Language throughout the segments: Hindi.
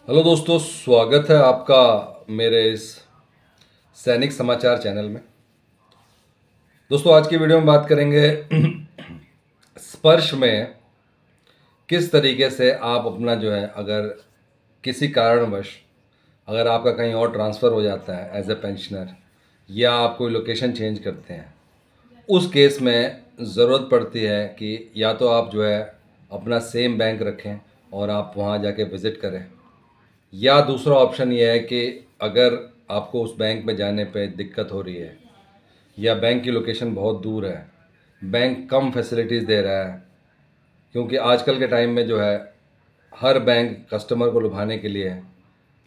हेलो दोस्तों, स्वागत है आपका मेरे इस सैनिक समाचार चैनल में। दोस्तों, आज की वीडियो में बात करेंगे स्पर्श में किस तरीके से आप अपना जो है, अगर किसी कारणवश अगर आपका कहीं और ट्रांसफ़र हो जाता है एज ए पेंशनर, या आप कोई लोकेशन चेंज करते हैं, उस केस में ज़रूरत पड़ती है कि या तो आप जो है अपना सेम बैंक रखें और आप वहाँ जाके विज़िट करें, या दूसरा ऑप्शन ये है कि अगर आपको उस बैंक में जाने पे दिक्कत हो रही है या बैंक की लोकेशन बहुत दूर है, बैंक कम फैसिलिटीज़ दे रहा है, क्योंकि आजकल के टाइम में जो है हर बैंक कस्टमर को लुभाने के लिए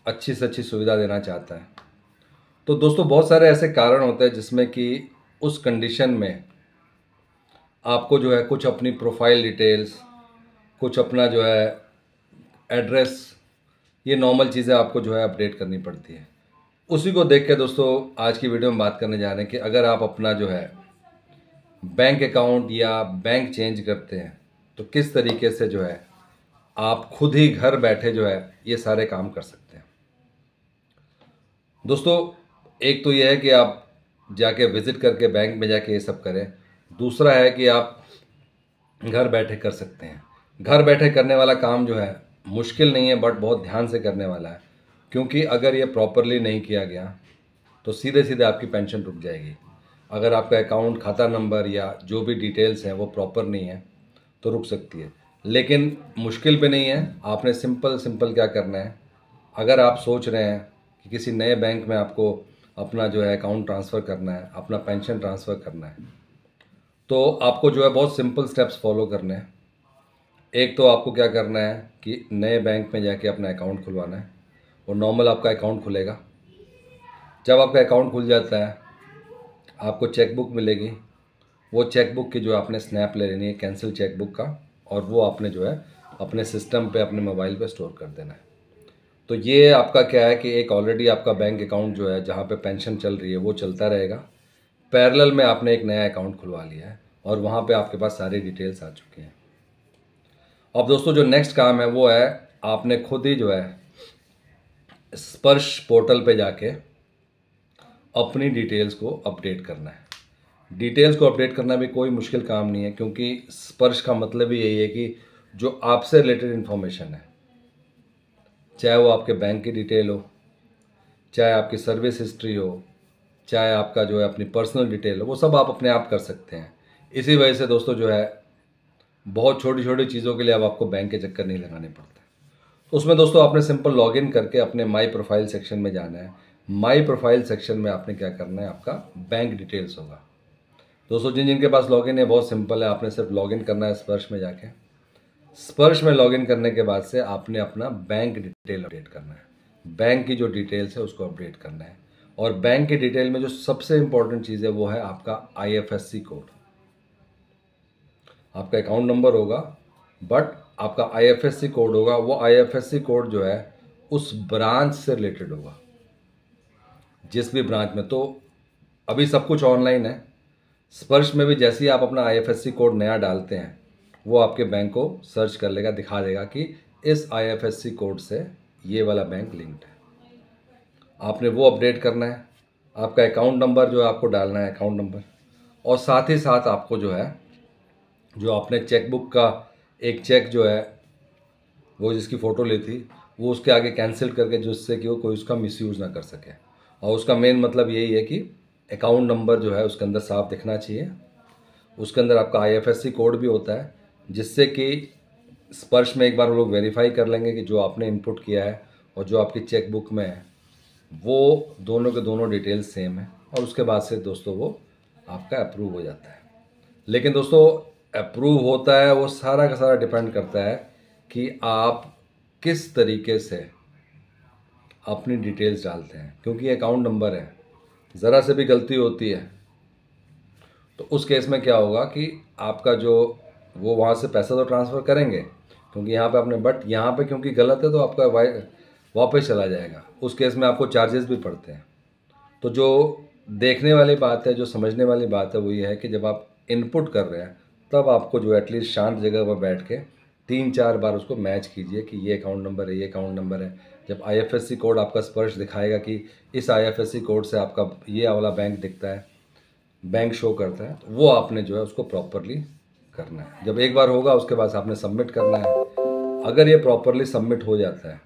अच्छी से अच्छी सुविधा देना चाहता है। तो दोस्तों, बहुत सारे ऐसे कारण होते हैं जिसमें कि उस कंडीशन में आपको जो है कुछ अपनी प्रोफाइल डिटेल्स, कुछ अपना जो है एड्रेस, ये नॉर्मल चीज़ें आपको जो है अपडेट करनी पड़ती है। उसी को देख के दोस्तों आज की वीडियो में बात करने जा रहे हैं कि अगर आप अपना जो है बैंक अकाउंट या बैंक चेंज करते हैं तो किस तरीके से जो है आप खुद ही घर बैठे जो है ये सारे काम कर सकते हैं। दोस्तों, एक तो ये है कि आप जाके विज़िट करके बैंक में जाके ये सब करें। दूसरा है कि आप घर बैठे कर सकते हैं। घर बैठे करने वाला काम जो है मुश्किल नहीं है, बट बहुत ध्यान से करने वाला है, क्योंकि अगर ये प्रॉपरली नहीं किया गया तो सीधे सीधे आपकी पेंशन रुक जाएगी। अगर आपका अकाउंट खाता नंबर या जो भी डिटेल्स हैं वो प्रॉपर नहीं है तो रुक सकती है, लेकिन मुश्किल भी नहीं है। आपने सिंपल सिंपल क्या करना है, अगर आप सोच रहे हैं कि किसी नए बैंक में आपको अपना जो है अकाउंट ट्रांसफ़र करना है, अपना पेंशन ट्रांसफ़र करना है, तो आपको जो है बहुत सिंपल स्टेप्स फॉलो करने हैं। एक तो आपको क्या करना है कि नए बैंक में जाके अपना अकाउंट खुलवाना है, और नॉर्मल आपका अकाउंट खुलेगा। जब आपका अकाउंट खुल जाता है आपको चेकबुक मिलेगी। वो चेकबुक की जो है आपने स्नैप ले लेनी है, कैंसिल चेकबुक का, और वो आपने जो है अपने सिस्टम पे, अपने मोबाइल पे स्टोर कर देना है। तो ये आपका क्या है कि एक ऑलरेडी आपका बैंक अकाउंट जो है जहाँ पे पेंशन चल रही है वो चलता रहेगा। पैरेलल में आपने एक नया अकाउंट खुलवा लिया है और वहाँ पे आपके पास सारी डिटेल्स आ चुकी हैं। अब दोस्तों, जो नेक्स्ट काम है वो है आपने खुद ही जो है स्पर्श पोर्टल पे जाके अपनी डिटेल्स को अपडेट करना है। डिटेल्स को अपडेट करना भी कोई मुश्किल काम नहीं है, क्योंकि स्पर्श का मतलब ही यही है कि जो आपसे रिलेटेड इन्फॉर्मेशन है, चाहे वो आपके बैंक की डिटेल हो, चाहे आपकी सर्विस हिस्ट्री हो, चाहे आपका जो है अपनी पर्सनल डिटेल हो, वो सब आप अपने आप कर सकते हैं। इसी वजह से दोस्तों जो है बहुत छोटी छोटी चीज़ों के लिए अब आपको बैंक के चक्कर नहीं लगाने पड़ते। तो उसमें दोस्तों आपने सिंपल लॉगिन करके अपने माई प्रोफाइल सेक्शन में जाना है। माई प्रोफाइल सेक्शन में आपने क्या करना है, आपका बैंक डिटेल्स होगा। दोस्तों, जिन जिनके पास लॉगिन है बहुत सिंपल है, आपने सिर्फ लॉगिन करना है स्पर्श में जाके। स्पर्श में लॉगिन करने के बाद से आपने अपना बैंक डिटेल अपडेट करना है। बैंक की जो डिटेल्स है उसको अपडेट करना है, और बैंक की डिटेल में जो सबसे इंपॉर्टेंट चीज़ है वो है आपका आईएफएससी कोड। आपका अकाउंट नंबर होगा, बट आपका आईएफएससी कोड होगा। वो आईएफएससी कोड जो है उस ब्रांच से रिलेटेड होगा, जिस भी ब्रांच में। तो अभी सब कुछ ऑनलाइन है। स्पर्श में भी जैसे ही आप अपना आईएफएससी कोड नया डालते हैं, वो आपके बैंक को सर्च कर लेगा, दिखा देगा कि इस आईएफएससी कोड से ये वाला बैंक लिंक्ड है। आपने वो अपडेट करना है। आपका अकाउंट नंबर जो है आपको डालना है, अकाउंट नंबर, और साथ ही साथ आपको जो है जो आपने चेकबुक का एक चेक जो है वो जिसकी फ़ोटो ली थी, वो उसके आगे कैंसिल करके, जिससे कि वो कोई उसका मिसयूज़ ना कर सके। और उसका मेन मतलब यही है कि अकाउंट नंबर जो है उसके अंदर साफ दिखना चाहिए। उसके अंदर आपका आईएफएससी कोड भी होता है, जिससे कि स्पर्श में एक बार वो लोग वेरीफाई कर लेंगे कि जो आपने इनपुट किया है और जो आपकी चेकबुक में है वो दोनों के दोनों डिटेल्स सेम है, और उसके बाद से दोस्तों वो आपका अप्रूव हो जाता है। लेकिन दोस्तों, अप्रूव होता है वो सारा का सारा डिपेंड करता है कि आप किस तरीके से अपनी डिटेल्स डालते हैं, क्योंकि अकाउंट नंबर है, ज़रा से भी गलती होती है तो उस केस में क्या होगा कि आपका जो वो वहाँ से पैसा तो ट्रांसफ़र करेंगे, क्योंकि यहाँ पे आपने, बट यहाँ पे क्योंकि गलत है तो आपका वापस चला जाएगा। उस केस में आपको चार्जेस भी पड़ते हैं। तो जो देखने वाली बात है, जो समझने वाली बात है, वो ये है कि जब आप इनपुट कर रहे हैं तब आपको जो एटलीस्ट शांत जगह पर बैठ के 3-4 बार उसको मैच कीजिए कि ये अकाउंट नंबर है, ये अकाउंट नंबर है। जब आईएफएससी कोड आपका स्पर्श दिखाएगा कि इस आईएफएससी कोड से आपका ये वाला बैंक दिखता है, बैंक शो करता है, तो वो आपने जो है उसको प्रॉपरली करना है। जब एक बार होगा उसके बाद आपने सबमिट करना है। अगर ये प्रॉपरली सबमिट हो जाता है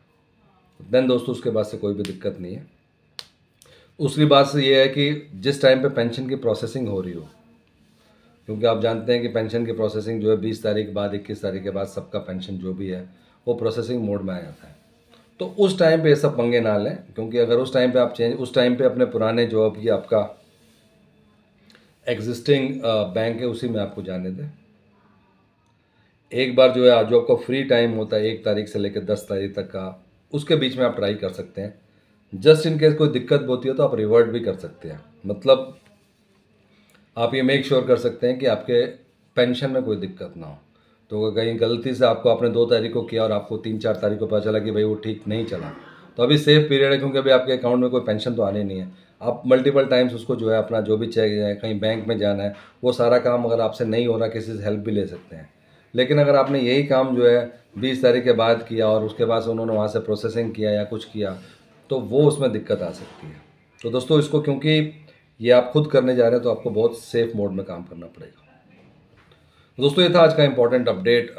देन दोस्तों उसके बाद से कोई भी दिक्कत नहीं है। दूसरी बात से ये है कि जिस टाइम पे पेंशन की प्रोसेसिंग हो रही हो, क्योंकि आप जानते हैं कि पेंशन की प्रोसेसिंग जो है 20 तारीख के बाद 21 तारीख के बाद सबका पेंशन जो भी है वो प्रोसेसिंग मोड में आ जाता है। तो उस टाइम पे ये सब पंगे ना लें, क्योंकि अगर उस टाइम पे आप उस टाइम पे अपने पुराने जो अभी आपका एग्जिस्टिंग बैंक है उसी में आपको जाने दें। एक बार जो है जो आपका फ्री टाइम होता है 1 तारीख से लेकर 10 तारीख तक का, उसके बीच में आप ट्राई कर सकते हैं। जस्ट इन केस कोई दिक्कत होती है तो आप रिवर्ट भी कर सकते हैं। मतलब आप ये मेक श्योर कर सकते हैं कि आपके पेंशन में कोई दिक्कत ना हो। तो कहीं गलती से आपको आपने 2 तारीख को किया और आपको 3-4 तारीख को पता चला कि भाई वो ठीक नहीं चला, तो अभी सेफ पीरियड है, क्योंकि अभी आपके अकाउंट में कोई पेंशन तो आने नहीं है। आप मल्टीपल टाइम्स उसको जो है अपना जो भी चेक है, कहीं बैंक में जाना है, वो सारा काम अगर आपसे नहीं हो रहा किसी से हेल्प भी ले सकते हैं। लेकिन अगर आपने यही काम जो है 20 तारीख के बाद किया और उसके बाद से उन्होंने वहाँ से प्रोसेसिंग किया या कुछ किया, तो वो उसमें दिक्कत आ सकती है। तो दोस्तों इसको, क्योंकि ये आप खुद करने जा रहे हैं, तो आपको बहुत सेफ मोड में काम करना पड़ेगा। दोस्तों ये था आज का इम्पोर्टेंट अपडेट।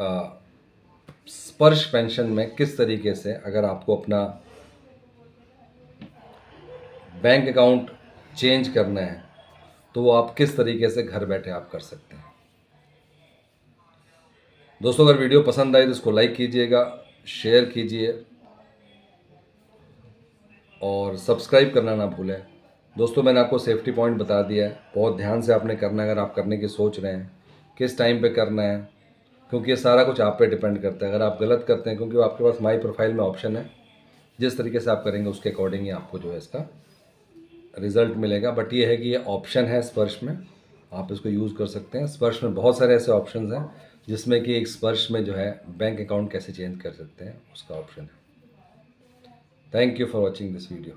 स्पर्श पेंशन में किस तरीके से अगर आपको अपना बैंक अकाउंट चेंज करना है तो वो आप किस तरीके से घर बैठे आप कर सकते हैं। दोस्तों अगर वीडियो पसंद आई तो इसको लाइक कीजिएगा, शेयर कीजिए और सब्सक्राइब करना ना भूलें। दोस्तों मैंने आपको सेफ्टी पॉइंट बता दिया है, बहुत ध्यान से आपने करना है। अगर आप करने की सोच रहे हैं किस टाइम पे करना है, क्योंकि ये सारा कुछ आप पे डिपेंड करता है। अगर आप गलत करते हैं, क्योंकि आपके पास माई प्रोफाइल में ऑप्शन है, जिस तरीके से आप करेंगे उसके अकॉर्डिंग ही आपको जो है इसका रिज़ल्ट मिलेगा। बट ये है कि ये ऑप्शन है स्पर्श में, आप इसको यूज़ कर सकते हैं। स्पर्श में बहुत सारे ऐसे ऑप्शन हैं जिसमें कि एक स्पर्श में जो है बैंक अकाउंट कैसे चेंज कर सकते हैं उसका ऑप्शन है। Thank you for watching this video.